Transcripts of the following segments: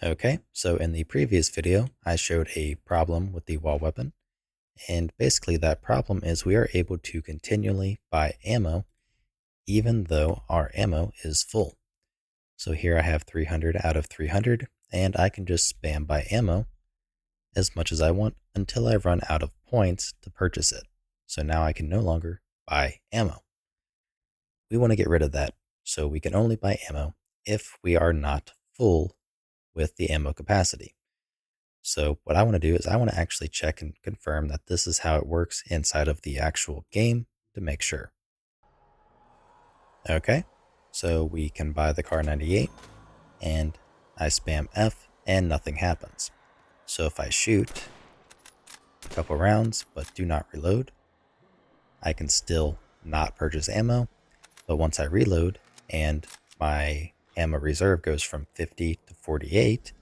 Okay, so in the previous video, I showed a problem with the wall weapon, and basically that problem is we are able to continually buy ammo even though our ammo is full. So here I have 300 out of 300, and I can just spam buy ammo as much as I want until I run out of points to purchase it. So now I can no longer buy ammo. We want to get rid of that, so we can only buy ammo if we are not full with the ammo capacity. So what I want to do is I want to actually check and confirm that this is how it works inside of the actual game to make sure. Okay, so we can buy the Car 98 and I spam F and nothing happens. So if I shoot a couple rounds but do not reload, I can still not purchase ammo. But once I reload and my ammo reserve goes from 50 to 48,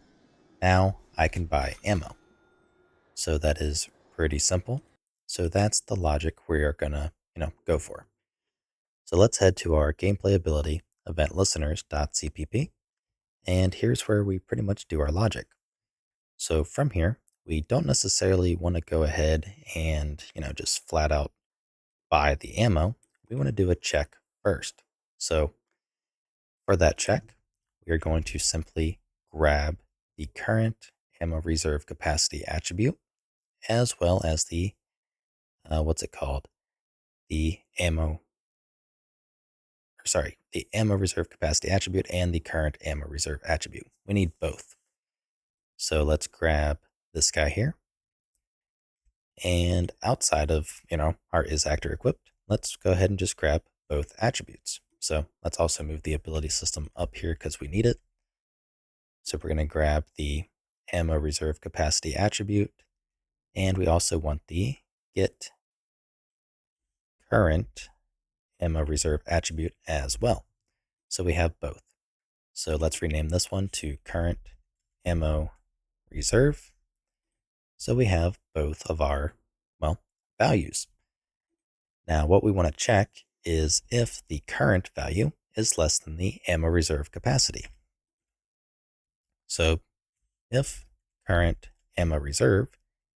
now I can buy ammo. So that is pretty simple. So that's the logic we are gonna, go for. So let's head to our gameplay ability event listeners.cpp. And here's where we pretty much do our logic. So from here, we don't necessarily want to go ahead and, just flat out buy the ammo. We want to do a check first. So for that check, we are going to simply grab the current ammo reserve capacity attribute as well as the what's it called? The the ammo reserve capacity attribute and the current ammo reserve attribute. We need both. So let's grab this guy here. And outside of, our is actor equipped, let's go ahead and just grab both attributes. So let's also move the ability system up here because we need it. So we're going to grab the ammo reserve capacity attribute. And we also want the get current ammo reserve attribute as well. So we have both. So let's rename this one to current ammo reserve. So we have both of our, values. Now what we want to check is if the current value is less than the ammo reserve capacity. So if current ammo reserve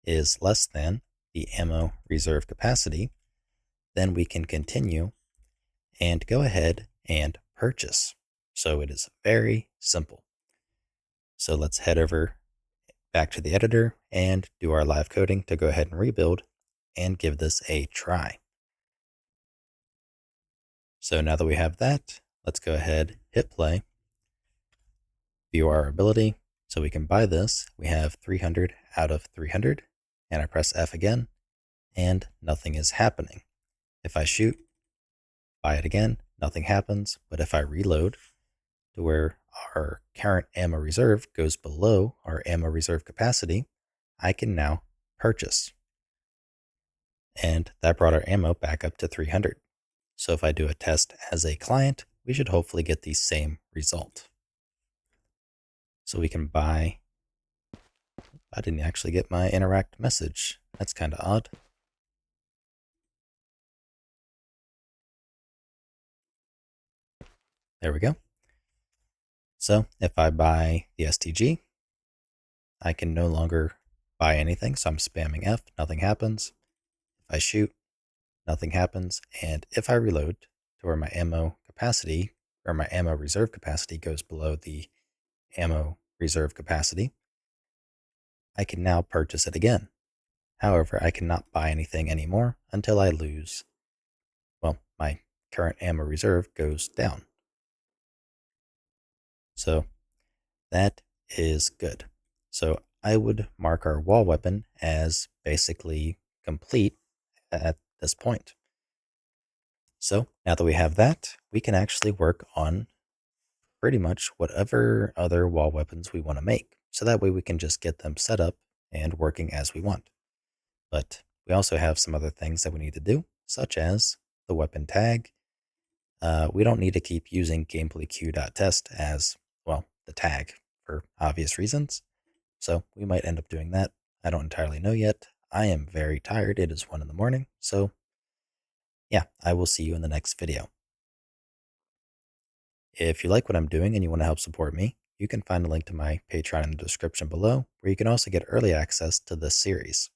is less than the ammo reserve capacity, then we can continue and go ahead and purchase. So it is very simple. So let's head over back to the editor and do our live coding to go ahead and rebuild and give this a try. So now that we have that, let's go ahead, hit play, view our ability. So we can buy this. We have 300 out of 300, and I press F again, and nothing is happening. If I shoot, buy it again, nothing happens. But if I reload to where our current ammo reserve goes below our ammo reserve capacity, I can now purchase. And that brought our ammo back up to 300. So if I do a test as a client, we should hopefully get the same result. So we can buy. I didn't actually get my interact message. That's kind of odd. There we go. So if I buy the STG, I can no longer buy anything. So I'm spamming F, nothing happens. If I shoot, nothing happens. And if I reload to where my ammo capacity or my ammo reserve capacity goes below the ammo reserve capacity, I can now purchase it again. However, I cannot buy anything anymore until I lose, my current ammo reserve goes down. So that is good. So I would mark our wall weapon as basically complete at this point. So now that we have that, we can actually work on pretty much whatever other wall weapons we want to make. So that way we can just get them set up and working as we want. But we also have some other things that we need to do, such as the weapon tag. We don't need to keep using gameplayQ.test as, the tag for obvious reasons. So we might end up doing that. I don't entirely know yet. I am very tired. It is 1 in the morning. So yeah, I will see you in the next video. If you like what I'm doing and you want to help support me, you can find a link to my Patreon in the description below, where you can also get early access to this series.